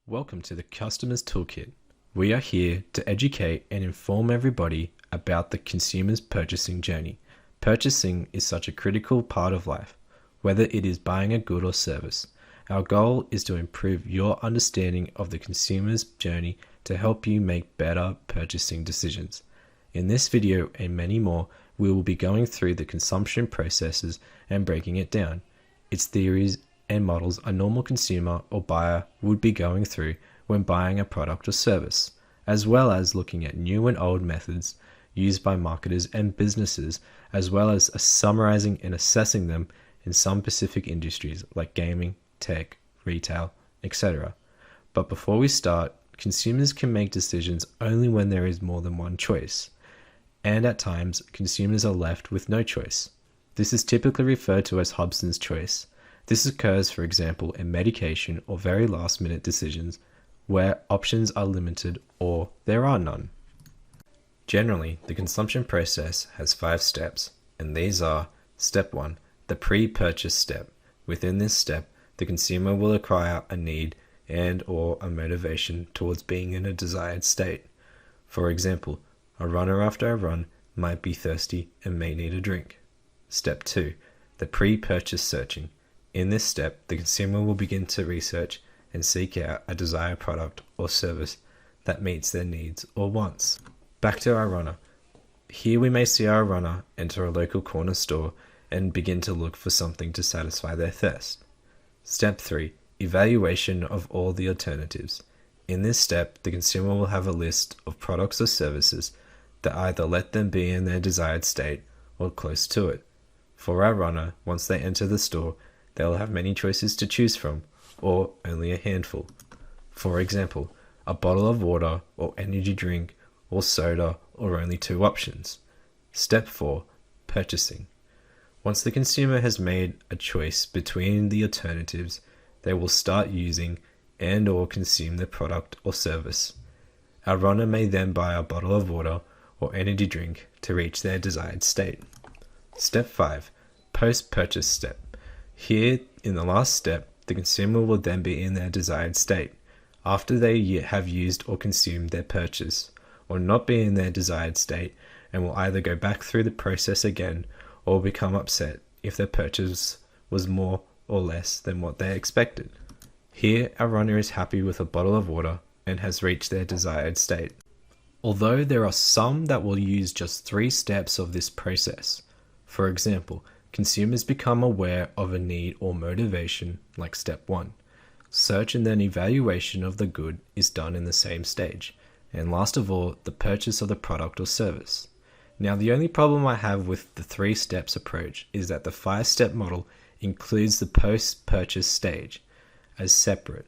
Welcome to the Customer's Toolkit. We are here to educate and inform everybody about the consumer's purchasing journey. Purchasing is such a critical part of life, whether it is buying a good or service. Our goal is to improve your understanding of the consumer's journey to help you make better purchasing decisions. In this video and many more, we will be going through the consumption processes and breaking it down, its theories and models a normal consumer or buyer would be going through when buying a product or service, as well as looking at new and old methods used by marketers and businesses, as well as summarizing and assessing them in some specific industries like gaming, tech, retail, etc. But before we start, consumers can make decisions only when there is more than one choice, and at times consumers are left with no choice. This is typically referred to as Hobson's choice. This occurs, for example, in medication or very last-minute decisions where options are limited or there are none. Generally, the consumption process has 5 steps, and these are: Step 1, the pre-purchase step. Within this step, the consumer will acquire a need and/or a motivation towards being in a desired state. For example, a runner after a run might be thirsty and may need a drink. Step 2, the pre-purchase searching. In this step, the consumer will begin to research and seek out a desired product or service that meets their needs or wants. Back to our runner. Here we may see our runner enter a local corner store and begin to look for something to satisfy their thirst. Step 3, evaluation of all the alternatives. In this step, the consumer will have a list of products or services that either let them be in their desired state or close to it. For our runner, once they enter the store, they'll have many choices to choose from, or only a handful. For example, a bottle of water or energy drink or soda, or only 2 options. Step 4, purchasing. Once the consumer has made a choice between the alternatives, they will start using and/or consume the product or service. Our runner may then buy a bottle of water or energy drink to reach their desired state. Step 5, post-purchase step. Here, in the last step, the consumer will then be in their desired state, after they have used or consumed their purchase, or not be in their desired state, and will either go back through the process again, or become upset if their purchase was more or less than what they expected. Here, our runner is happy with a bottle of water and has reached their desired state. Although there are some that will use just 3 steps of this process. For example, consumers become aware of a need or motivation like step 1. Search and then evaluation of the good is done in the same stage. And last of all, the purchase of the product or service. Now, the only problem I have with the 3 steps approach is that the 5-step model includes the post-purchase stage as separate.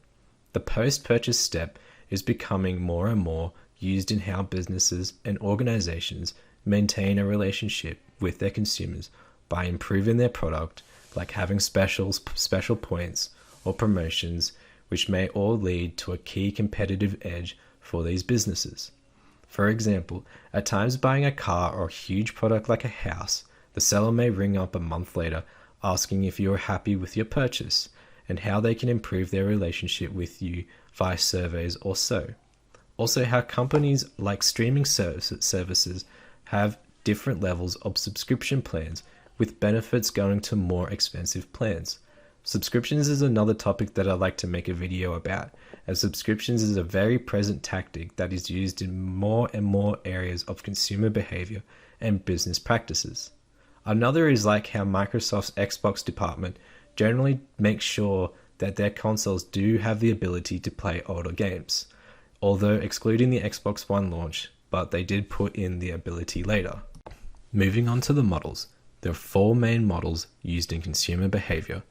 The post-purchase step is becoming more and more used in how businesses and organizations maintain a relationship with their consumers by improving their product, like having special points or promotions, which may all lead to a key competitive edge for these businesses. For example, at times buying a car or a huge product like a house, the seller may ring up a month later asking if you are happy with your purchase and how they can improve their relationship with you via surveys or so. Also, how companies like streaming services have different levels of subscription plans, with benefits going to more expensive plans. Subscriptions is another topic that I'd like to make a video about, as subscriptions is a very present tactic that is used in more and more areas of consumer behavior and business practices. Another is like how Microsoft's Xbox department generally makes sure that their consoles do have the ability to play older games, although excluding the Xbox One launch, but they did put in the ability later. Moving on to the models. There are 4 main models used in consumer behavior.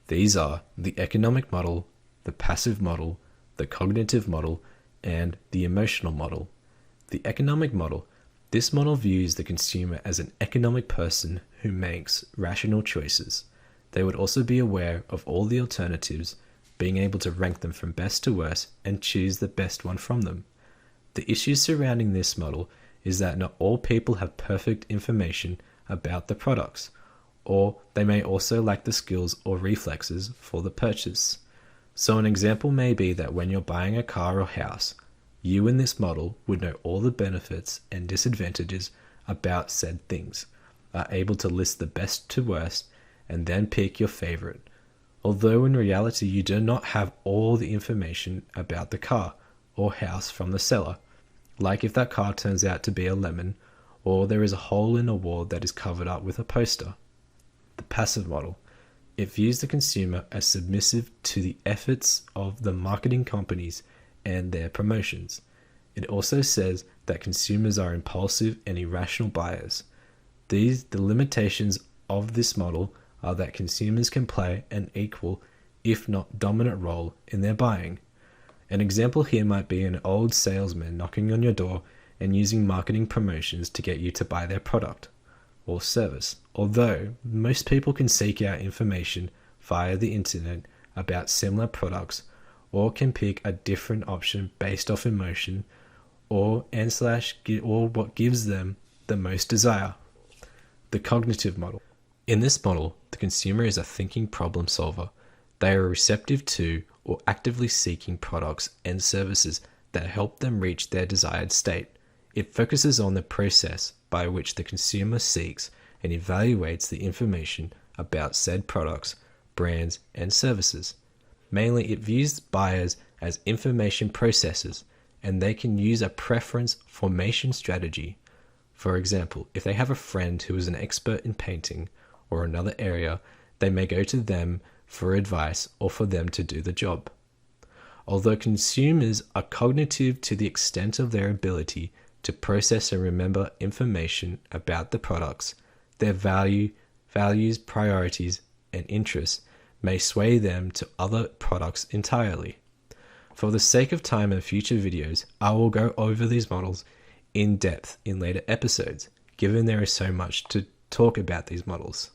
These are the economic model, the passive model, the cognitive model, and the emotional model. The economic model. This model views the consumer as an economic person who makes rational choices. They would also be aware of all the alternatives, being able to rank them from best to worst and choose the best one from them. The issues surrounding this model is that not all people have perfect information about the products, or they may also lack the skills or reflexes for the purchase. So an example may be that when you're buying a car or house, you in this model would know all the benefits and disadvantages about said things, are able to list the best to worst, and then pick your favorite. Although in reality you do not have all the information about the car or house from the seller, like if that car turns out to be a lemon, or there is a hole in a wall that is covered up with a poster. The passive model. It views the consumer as submissive to the efforts of the marketing companies and their promotions. It also says that consumers are impulsive and irrational buyers. The limitations of this model are that consumers can play an equal, if not dominant role in their buying. An example here might be an old salesman knocking on your door and using marketing promotions to get you to buy their product or service. Although most people can seek out information via the internet about similar products, or can pick a different option based off emotion or what gives them the most desire. The cognitive model. In this model, the consumer is a thinking problem solver. They are receptive to or actively seeking products and services that help them reach their desired state. It focuses on the process by which the consumer seeks and evaluates the information about said products, brands, and services. Mainly, it views buyers as information processors, and they can use a preference formation strategy. For example, if they have a friend who is an expert in painting or another area, they may go to them for advice or for them to do the job. Although consumers are cognitive to the extent of their ability to process and remember information about the products, their values, priorities, and interests may sway them to other products entirely. For the sake of time and future videos, I will go over these models in depth in later episodes, given there is so much to talk about these models.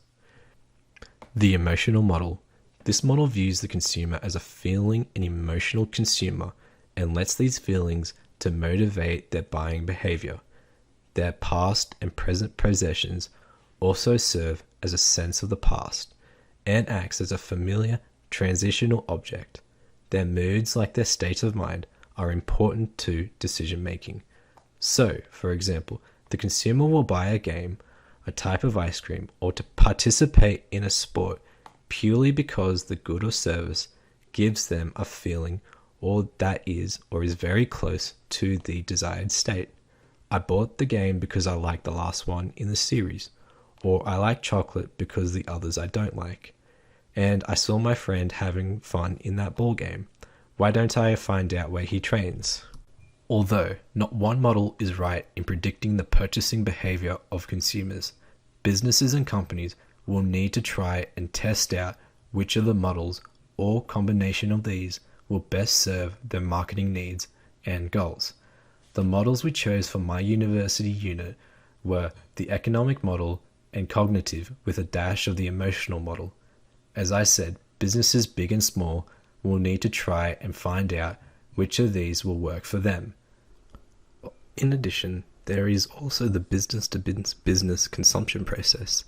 The emotional model. This model views the consumer as a feeling and emotional consumer and lets these feelings to motivate their buying behavior. Their past and present possessions also serve as a sense of the past and acts as a familiar transitional object. Their moods, like their state of mind, are important to decision making. So, for example, the consumer will buy a game, a type of ice cream, or to participate in a sport purely because the good or service gives them a feeling or that is or is very close to the desired state. I bought the game because I like the last one in the series, or I like chocolate because the others I don't like. And I saw my friend having fun in that ball game. Why don't I find out where he trains? Although not one model is right in predicting the purchasing behavior of consumers, businesses and companies will need to try and test out which of the models or combination of these will best serve their marketing needs and goals. The models we chose for my university unit were the economic model and cognitive with a dash of the emotional model. As I said, businesses big and small will need to try and find out which of these will work for them. In addition, there is also the business-to-business consumption process,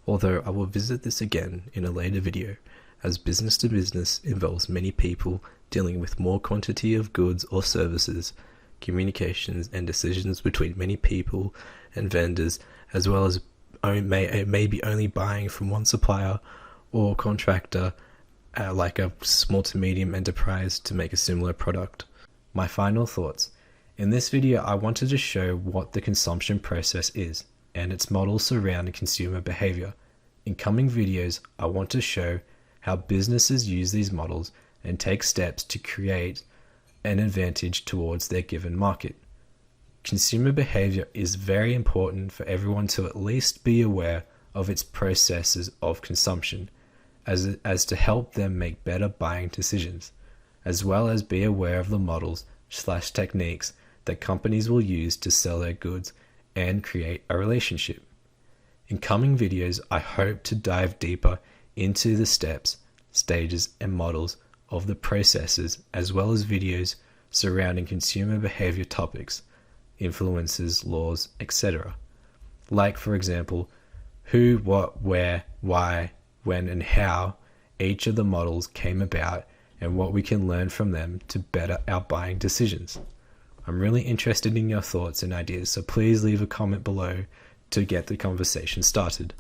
although I will visit this again in a later video, as business-to-business involves many people dealing with more quantity of goods or services, communications and decisions between many people and vendors, as well as maybe only buying from one supplier or contractor, like a small to medium enterprise, to make a similar product. My final thoughts. In this video, I wanted to show what the consumption process is and its models surrounding consumer behavior. In coming videos, I want to show how businesses use these models and take steps to create an advantage towards their given market. Consumer behavior is very important for everyone to at least be aware of its processes of consumption, as to help them make better buying decisions, as well as be aware of the models/techniques that companies will use to sell their goods and create a relationship. In coming videos, I hope to dive deeper into the steps, stages, and models of the processes, as well as videos surrounding consumer behavior topics, influences, laws, etc. Like, for example, who, what, where, why, when, and how each of the models came about, and what we can learn from them to better our buying decisions. I'm really interested in your thoughts and ideas, so please leave a comment below to get the conversation started.